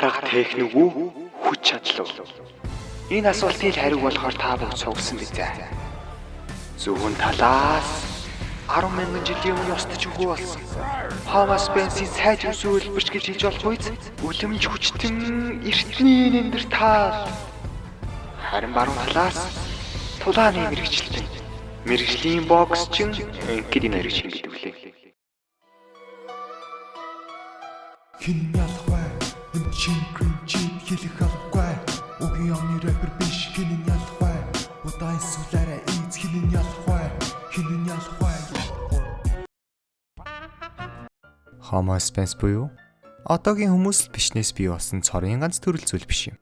Арга техник үү? Хүч чадал уу? Энэ асуултын хариуг болохоор та бүгд суугсан бизээ. Зөвхөн талаас 10,000 жилийн өмнө устж өгөө болсон. Homo sapiens-ийн сайж өсөө үлбэрч гэж хэлж болох үйс үлэмж хүчтэн эртний Неандертал. Харин баруун талаас тулааны мэрэгчлэн. Мэргэжлийн бокс чин гэд энэ мэрэгч юм гэдэг үлээ. Хин ялахгүй юм чин кринчи хэлэх алгүй үгүй амны рэпер биш хин ялахгүй удай сүлээрэ ийц хин ялахгүй Homo sapiens буюу одоогийн хүмүүс л бичнээс бий болсон цорын ганц төрөл зүйл биш юм.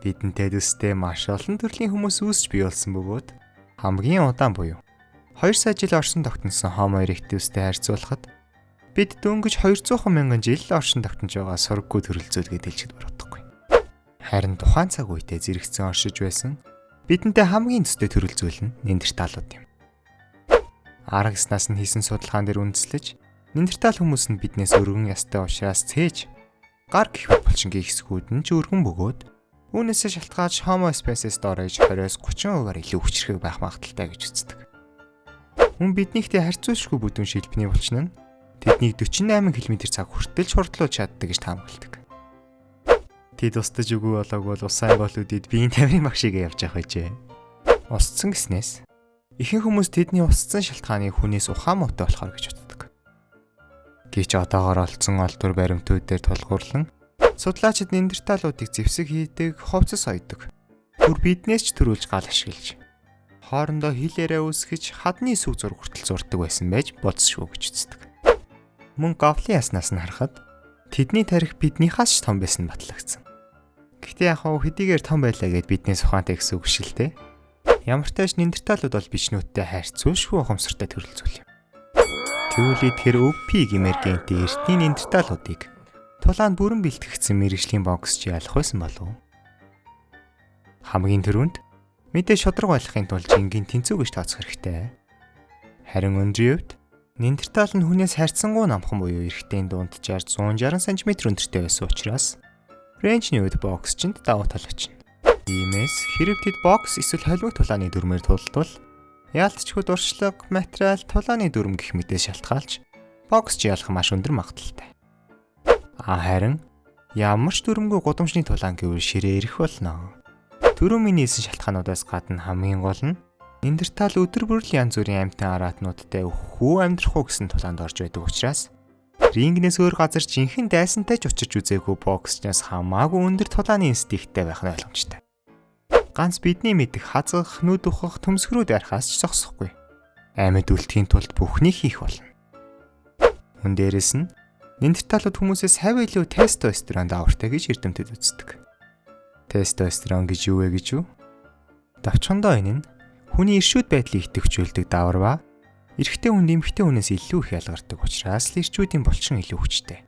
Бидэнтэй дэстэй маш олон төрлийн хүмүүс үүсч бий болсон бөгөөд хамгийн удаан буюу 2 сая жил оршин тогтносон Homo erectus-тэй харьцуулахад бид дөнгөж 200,000 жил оршин тогтнож байгаа сурггүй төрөл зүйл гэж хэлж бодохгүй. Харин тухайн цаг үедээ зэрэгцэн оршиж байсан бидэнтэй хамгийн төстэй төрөл зүйл нь Неандерталууд юм. Арга яснаас нь хийсэн судалгаан дээр үндэслэж Неандертал хүмүүс нь биднээс өргөн ястай учраас цээж гар гих болчихгийн хэсгүүд нь ч өргөн бөгөөд үүнээсээ шалтгаалж Homo sapiens storage 20-30%-аар илүү хүчрхэг байх магадaltaй гэж үздэг. Мөн биднийхтэй харьцуулшгүй бүдүүн шилбэний булчин нь тэднийг 48 км/цаг хүртэл хурдлуулж чаддаг гэж таамагладаг. Тэд устж үгүй болоогүй бол усаа болуудад биеийн тамирын багшийг явж явах байжээ. Устсан гэснээс ихэнх хүмүүс тэдний устсан шалтгааны хүнээс ухаан муутай болохоор гэж боддог. Гэвч одоогоор олдсон олдвор баримтууд дээр тулгуурлан судлаачид Неандерталуудыг зэвсэг хийдэг, хувцас ойдог. Бүр биднээс ч төрүүлж гал ашиглаж хоорондоо хилээрээ үсгэж хадны сүг зураг хүртэл зурдаг байсан байж болцсошгүй гэж үздэг. Мөн говлын яснаас нь харахад тэдний тарих биднийхээс ч том байсан батлагдсан. Гэхдээ яг хөө хэдийгээр том байлаа гэд биднээс ухаантай гэсэн үг шилтэй. Ямар ч тааш Неандерталууд бол бичнүүдтэй харьцуулшгүй ухамсартай төрөл зүйл юм. Тэгвэл тэр өвп гэмээр гэнтэй эртний Неандерталуудыг тулаанд бүрэн бэлтгэгдсэн мэргэжлийн бокс чи ялах байсан болов уу? Хамгийн түрүүнд мэдээ шудраг байлгахын тулд жингийн тэнцүү гэж тооцох хэрэгтэй. Харин өндрийн хувьд Неандертал нь хүнээс харьцангуй намхан буюу эрэгтэйн дунд 60-160 см өндөртэй байсан учраас рейнжний үед бокс чинд давуу тал очино. Иймээс хэрэв тэд бокс эсвэл холимог тулааны дүрмээр тулдвал яалтчгүй дуршлаг, материал, тулааны дүрм гэх мэтээс шалтгаалж бокс чи ялах маш өндөр магадaltaй. Харин ямар ч дүрмгүй гудамжны тулаан гэвэл ширээ ирэх болно. Төрөмийн нээсэн шалтгаануудаас гадна хамгийн гол нь Неандертал өдөр бүрл янз бүрийн амьтан араатнуудтай хүү амьдрах уу гэсэн тулаанд орж байдаг учраас рингнээс өөр газар жинхэнэ дайсантай ч учирч үзээгүй боксчнаас хамаагүй өндөр тулааны инстинкттэй байх нь ойлгомжтой. Ганц бидний мэдих хазах, нүд ухах, төмсгрүүд ярихаас ч зогсохгүй. Амьд үлдэхийн тулд бүхнийг хийх болно. Мөн дээрэс нь Неандерталууд хүмүүсээс хавь илүү тестостерон давартай гэж эрдэмтэд үздэг. Тестостерон гэж юу вэ гэж юу? Давчхандаа энэ нь хүний иршүүд байдлыг идэвхжүүлдэг давар ба эрэгтэй хүнд эмэгтэй хүнээс илүү их ялгардаг учраас л ирчүүдийн булчин илүү хүчтэй.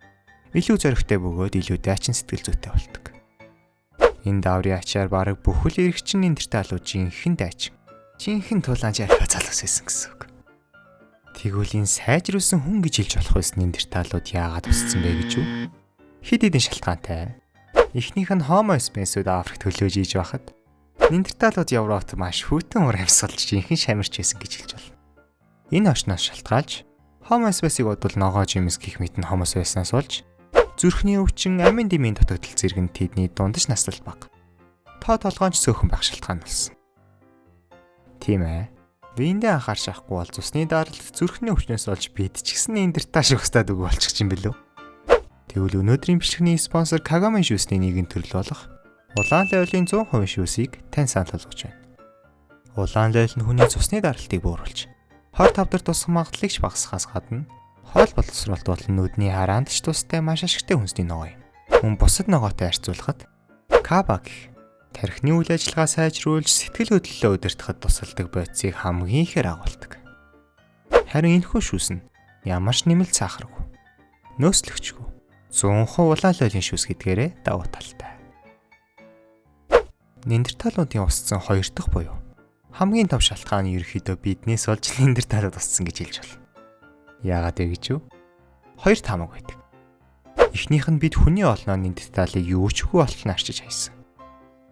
Илүү зоригтой бөгөөд илүү дайчин сэтгэл зүйтэй болдог. Энэ даврын ачаар бараг бүхэл эрэгчин Неандерталууд жинхэнэ дайчин, жинхэнэ тулаанч альфа залуус байсан гэсэн үг. Тэгвэл энэ сайжруулсан хүн гэж хэлж болох байсан Неандерталууд яагаад тусцсан бэ гэж юу? Хэд хэдэн шалтгаантай. Эхнийх нь Homo sapiens-ууд Африкт хөлөөж ийж байхад Неандерталууд Европт маш хүйтэн ур амьсгалж жинхэнэ шамирч байсан гэж хэлж байна. Энэ очноос шалтгаалж Homo sapiens-ыг бодвол ногоо жимс гэх мэт нь Homo sapiens-аас болж зүрхний өвчин, амин дэмийн дутагдал зэрэг нь тэдний дундаж наслал баг. Тоо толгоонч цөөхөн байх шалтгаан болсон. Тийм ээ. Биендээ анхаарч авахгүй бол цусны даралт зүрхний өвчнөөс болж бид ч гэсэн Неандертал шиг устдаад үг болчих юм билүү. Тэгвэл өнөөдрийн бичлэгийн спонсор Kagome Shoes-ний нэгэн төрөл болох улаан лойлын 100% шүүсийг тань санал болгож байна. Улаан лойл нь хүний цусны даралтыг бууруулж, хор тавдар тусах магадлалыг ч багасгахаас гадна хоол боловсруулалт болон нүдний хараанд ч тустай маш ашигтай хүнсний ногоо юм. Мөн бусад ногоотой харьцуулахад Kaba гэх тархины үйл ажиллагаа сайжруулж сэтгэл хөдлөлөө удирдахад тусалдаг бодисыг хамгийн ихээр агуулдаг. Харин энэхүү шүүс нь ямар ч нэмэлт сахаргүй, нөөцлөгчгүй, 100% улаан лойлын шүүс гэдгээрээ давуу талтай. Неандерталуудын устсан хоёр дахь буюу хамгийн том шалтгаан нь ерөөхдөө биднээс олж Неандерталууд устсан гэж хэлж байна. Яагаад вэ гэж юу? Хоёр таамаг байдаг. Эхнийх нь бид хүний олноо Нендерталыг юу ч үгүй болтол нь арчиж хайсан.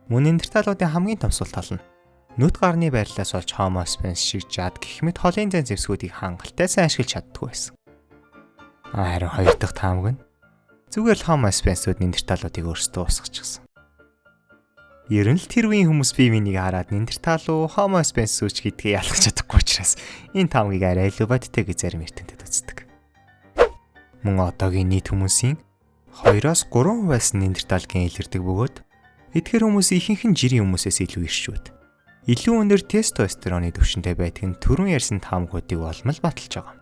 Мөн Нендерталуудын хамгийн том сул тал нь нүд гарны байрлалаас олж Homo sapiens шиг жад гэх мэт холын зан зэвсгүүдийг хангалттай сайн ашиглаж чаддгүй байсан. Харин хоёр дахь таамаг нь зүгээр л Homo sapiens-ууд Нендерталуудыг өөрсдөө усгачихсан. Ер нь л тэр үеийн хүмүүс бие биенийг хараад Нендертал уу Homo sapiens үуч гэдгийг ялгах чадахгүй учраас энэ таамагийг арай илүү бодтой гэж зарим эрдэмтэд үздэг. Мөн одоогийн нийт хүмүүсийн 2-3% байсан Нендерталгийн илэрдэг бөгөөд эдгээр хүмүүсийн ихэнх нь жирийн хүмүүсээс илүү иршүүд. Илүү өндөр тестостероны түвшинтэй байдаг нь түрүүн ярьсан таамагуудыг олмол баталж байгаа.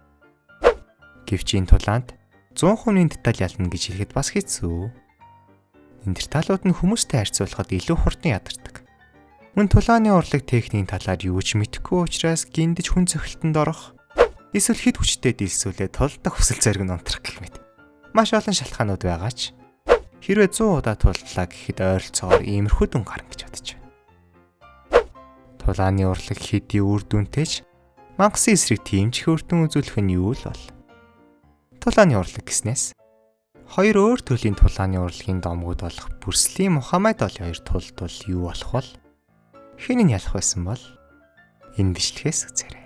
Гэвч энэ тулаанд 100% Нендертал ялна гэж хэлэхэд бас хэцүү. Нендерталууд нь хүмүүстэй харьцуулахад илүү хурдан ядардаг. Мөн тулааны урлаг техникийн талаар юу ч мэдэхгүй учраас гиндэж хүн цохилтонд орох, эсвэл хэд хүчтэй дийлсүүлээ тулдах хүсэл зориг нь унтрах гэх мэт маш олон шалтгаанууд байгаа ч хэрвээ 100 удаа тулдлаа гэхэд ойролцоогоор иймэрхүү дүн гарна гэж бодож байна. Тулааны урлаг хэдий үр дүнтэйч мангасан эсрэг тийм ч их үр дүн үзүүлэх нь юу л бол. Тулааны урлаг гэснээс хоёр өөр төрлийн тулааны урлагийн домгууд болох Бүрслийн Мухаммад Али хоёр тулдвал юу болох бол хэн нь ялах байсан бол энэ бичлэгээс үзээрэй.